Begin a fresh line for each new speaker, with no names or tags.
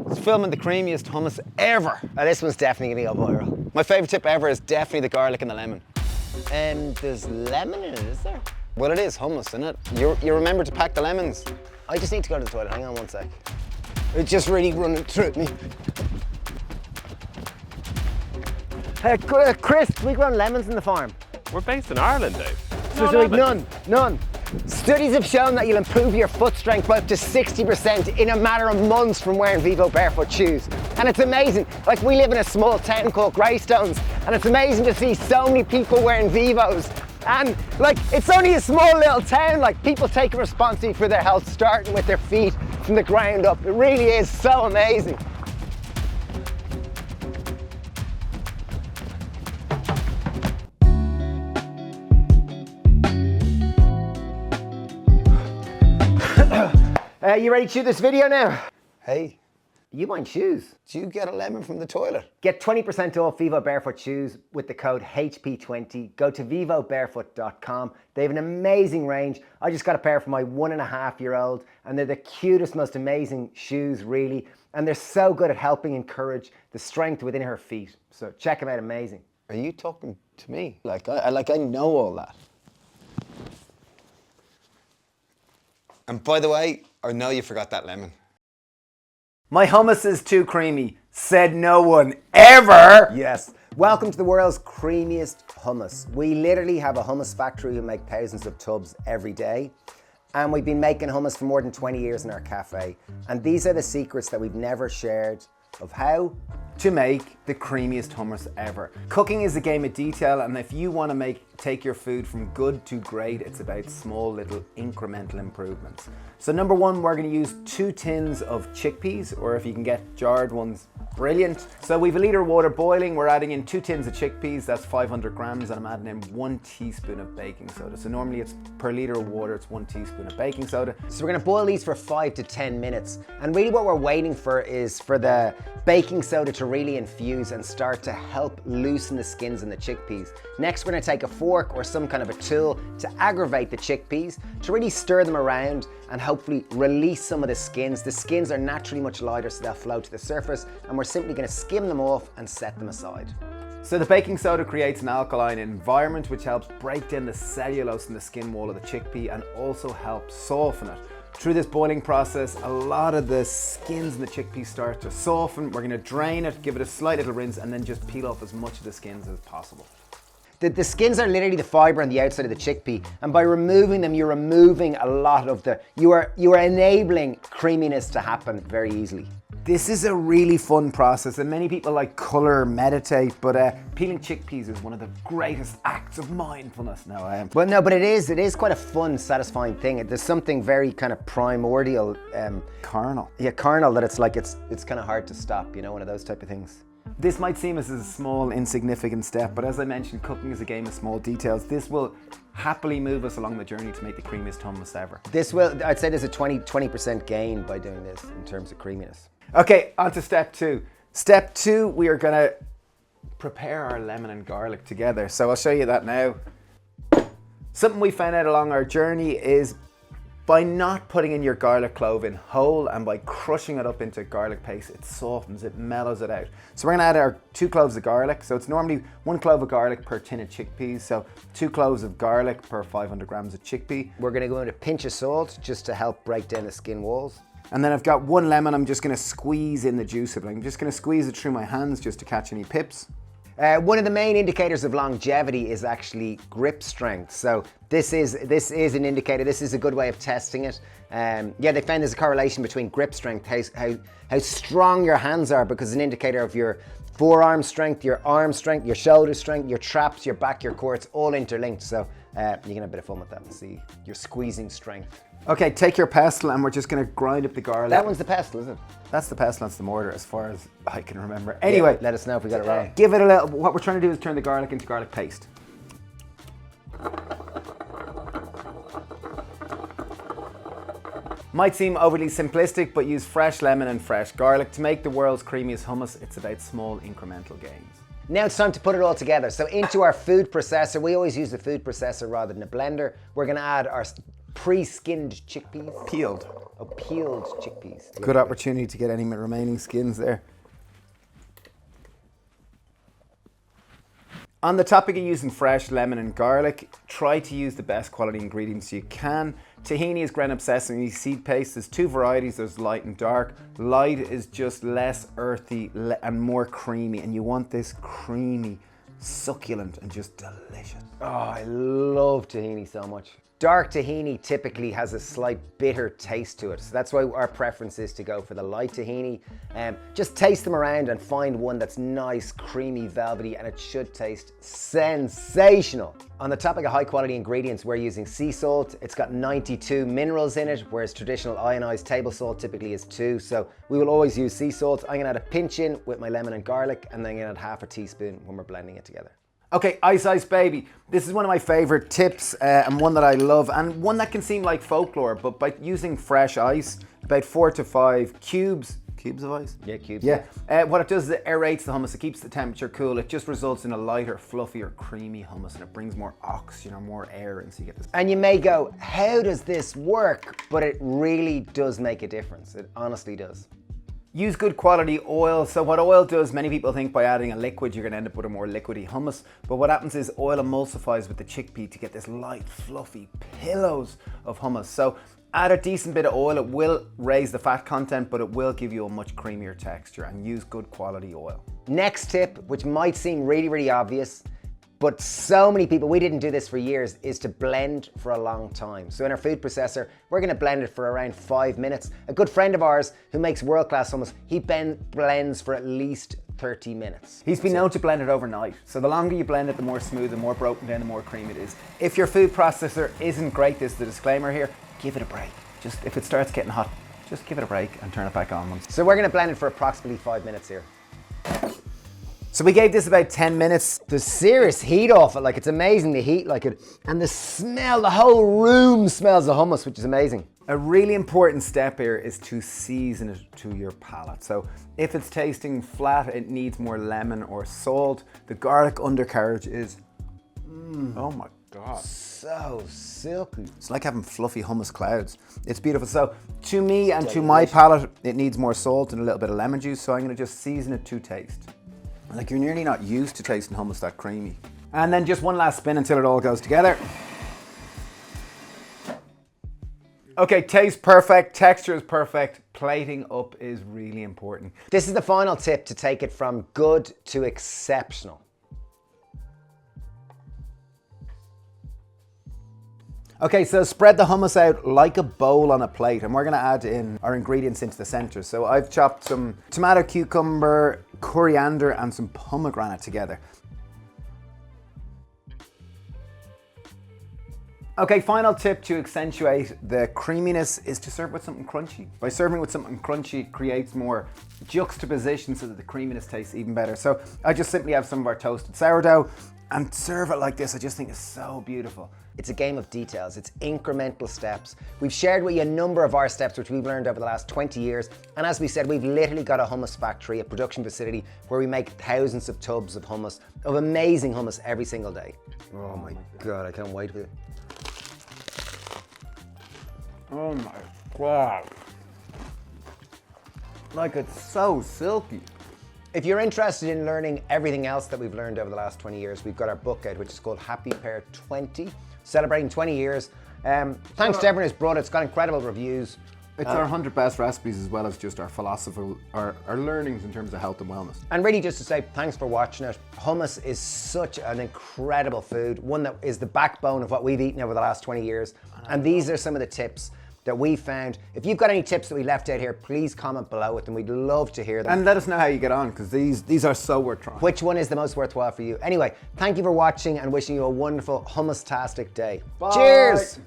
It's filming the creamiest hummus ever.
This one's definitely gonna go viral.
My favourite tip ever is definitely the garlic and the lemon.
There's lemon in it, is there?
Well, it is hummus, isn't it? You remember to pack the lemons.
I just need to go to the toilet. Hang on one sec. It's just really running through me. Hey, Chris, can we grow lemons in the farm?
We're based in Ireland, Dave.
So like none. Studies have shown that you'll improve your foot strength by up to 60% in a matter of months from wearing VIVO barefoot shoes. And it's amazing. Like, we live in a small town called Greystones, and it's amazing to see so many people wearing VIVOs. And like, it's only a small little town. Like, people take responsibility for their health, starting with their feet from the ground up. It really is so amazing. You ready to shoot this video now?
Hey,
You mind shoes?
do you get a lemon from the toilet?
Get 20% off VIVO Barefoot shoes with the code HP20. Go to vivobarefoot.com. They have an amazing range. I just got a pair for my 1.5-year-old, and they're the cutest, most amazing shoes, really. And they're so good at helping encourage the strength within her feet. So check them out, amazing.
Are you talking to me? Like I know all that. And by the way, I know you forgot that lemon.
My hummus is too creamy, said no one ever. Yes. Welcome to the world's creamiest hummus. We literally have a hummus factory who make thousands of tubs every day. And we've been making hummus for more than 20 years in our cafe. And these are the secrets that we've never shared of how to make the creamiest hummus ever. Cooking is a game of detail, and if you want to take your food from good to great, it's about small little incremental improvements. So number one, we're going to use 2 tins of chickpeas, or if you can get jarred ones, brilliant. So we've a litre of water boiling. We're adding in 2 tins of chickpeas, that's 500 grams, and I'm adding in 1 teaspoon of baking soda. So normally it's per litre of water, it's 1 teaspoon of baking soda. So we're going to boil these for 5 to 10 minutes. And really what we're waiting for is for the baking soda to really infuse and start to help loosen the skins in the chickpeas. Next, we're going to take a fork or some kind of a tool to aggravate the chickpeas, to really stir them around and hopefully release some of the skins. The skins are naturally much lighter, so they'll float to the surface, and we're simply going to skim them off and set them aside. So the baking soda creates an alkaline environment which helps break down the cellulose in the skin wall of the chickpea and also helps soften it. Through this boiling process, a lot of the skins in the chickpeas start to soften. We're going to drain it, give it a slight little rinse, and then just peel off as much of the skins as possible. The skins are literally the fibre on the outside of the chickpea, and by removing them, you're removing a lot of you are enabling creaminess to happen very easily. This is a really fun process, and many people like colour, meditate, but peeling chickpeas is one of the greatest acts of mindfulness. No, I am. Well, no, but it is quite a fun, satisfying thing. There's something very kind of primordial, carnal. Yeah, carnal, that it's like it's kind of hard to stop. You know, one of those type of things. This might seem as a small, insignificant step, but as I mentioned, cooking is a game of small details. This will happily move us along the journey to make the creamiest hummus ever. I'd say there's a 20% gain by doing this in terms of creaminess. Okay, on to step 2. Step 2, we are gonna prepare our lemon and garlic together. So I'll show you that now. Something we found out along our journey is by not putting in your garlic clove in whole and by crushing it up into garlic paste, it softens, it mellows it out. So we're gonna add our 2 cloves of garlic. So it's normally 1 clove of garlic per tin of chickpeas. So 2 cloves of garlic per 500 grams of chickpea. We're gonna go in a pinch of salt just to help break down the skin walls. And then I've got 1 lemon. I'm just gonna squeeze in the juice of it. I'm just gonna squeeze it through my hands just to catch any pips. One of the main indicators of longevity is actually grip strength. So this is an indicator. This is a good way of testing it. Yeah, they found there's a correlation between grip strength, how strong your hands are, because it's an indicator of your forearm strength, your arm strength, your shoulder strength, your traps, your back, your core. It's all interlinked. So you can have a bit of fun with that and see your squeezing strength. Okay, take your pestle and we're just gonna grind up the garlic. That one's the pestle, is it? That's the pestle, that's the mortar, as far as I can remember. Anyway, yeah, let us know if we got it wrong. Give it a little, what we're trying to do is turn the garlic into garlic paste. Might seem overly simplistic, but use fresh lemon and fresh garlic. To make the world's creamiest hummus, it's about small incremental gains. Now it's time to put it all together. So into our food processor, we always use the food processor rather than a blender. We're gonna add our pre-skinned chickpeas.
Peeled.
peeled chickpeas.
Good opportunity to get any remaining skins there. On the topic of using fresh lemon and garlic, try to use the best quality ingredients you can. Tahini is ground up sesame seed paste. There's two varieties, there's light and dark. Light is just less earthy and more creamy, and you want this creamy, succulent and just delicious.
Oh, I love tahini so much. Dark tahini typically has a slight bitter taste to it, so that's why our preference is to go for the light tahini. Just taste them around and find one that's nice, creamy, velvety, and it should taste sensational. On the topic of high quality ingredients, we're using sea salt. It's got 92 minerals in it, whereas traditional ionized table salt typically is 2, so we will always use sea salt. I'm gonna add a pinch in with my lemon and garlic, and then I'm gonna add half a teaspoon when we're blending it together.
Okay, Ice Baby. This is one of my favorite tips and one that I love, and one that can seem like folklore, but by using fresh ice, about 4 to 5 cubes of ice?
Yeah, cubes.
Yeah. What it does is it aerates the hummus, it keeps the temperature cool, it just results in a lighter, fluffier, creamy hummus, and it brings more oxygen or more air in, so you get this.
And you may go, how does this work? But it really does make a difference. It honestly does.
Use good quality oil. So what oil does, many people think by adding a liquid you're going to end up with a more liquidy hummus, but what happens is oil emulsifies with the chickpea to get this light, fluffy pillows of hummus. So add a decent bit of oil. It will raise the fat content, but it will give you a much creamier texture, and use good quality oil.
Next tip, which might seem really, really obvious, but so many people, we didn't do this for years, is to blend for a long time. So in our food processor, we're gonna blend it for around 5 minutes. A good friend of ours who makes world-class hummus, he blends for at least 30 minutes.
He's been known to blend it overnight. So the longer you blend it, the more smooth, the more broken down, the more creamy it is. If your food processor isn't great, this is the disclaimer here, give it a break. Just if it starts getting hot, just give it a break and turn it back on once.
So we're gonna blend it for approximately 5 minutes here.
So we gave this about 10 minutes.
There's serious heat off it, like it's amazing the heat, like it, and the smell, the whole room smells of hummus, which is amazing.
A really important step here is to season it to your palate. So if it's tasting flat, it needs more lemon or salt. The garlic undercarriage is, oh my God.
So silky.
It's like having fluffy hummus clouds. It's beautiful. So to me and to my palate, it needs more salt and a little bit of lemon juice. So I'm gonna just season it to taste. Like you're nearly not used to tasting hummus that creamy. And then just one last spin until it all goes together. Okay, taste perfect, texture is perfect, plating up is really important.
This is the final tip to take it from good to exceptional.
Okay, so spread the hummus out like a bowl on a plate, and we're gonna add in our ingredients into the center. So I've chopped some tomato, cucumber, coriander, and some pomegranate together. Okay, final tip to accentuate the creaminess is to serve with something crunchy. By serving with something crunchy, it creates more juxtaposition so that the creaminess tastes even better. So I just simply have some of our toasted sourdough and serve it like this. I just think it's so beautiful.
It's a game of details, it's incremental steps. We've shared with you a number of our steps which we've learned over the last 20 years. And as we said, we've literally got a hummus factory, a production facility where we make thousands of tubs of hummus, of amazing hummus every single day. Oh my God, I can't wait for it.
Oh my God. Like it's so silky.
If you're interested in learning everything else that we've learned over the last 20 years, we've got our book out, which is called Happy Pear 20, celebrating 20 years. Thanks to everyone who's brought it. It's got incredible reviews.
It's our 100 best recipes as well as just our philosophical, our learnings in terms of health and wellness.
And really just to say thanks for watching it. Hummus is such an incredible food, one that is the backbone of what we've eaten over the last 20 years. And these are some of the tips that we found. If you've got any tips that we left out here, please comment below it and we'd love to hear them.
And let us know how you get on, because these are so worth trying.
Which one is the most worthwhile for you? Anyway, thank you for watching and wishing you a wonderful hummus-tastic day.
Bye.
Cheers!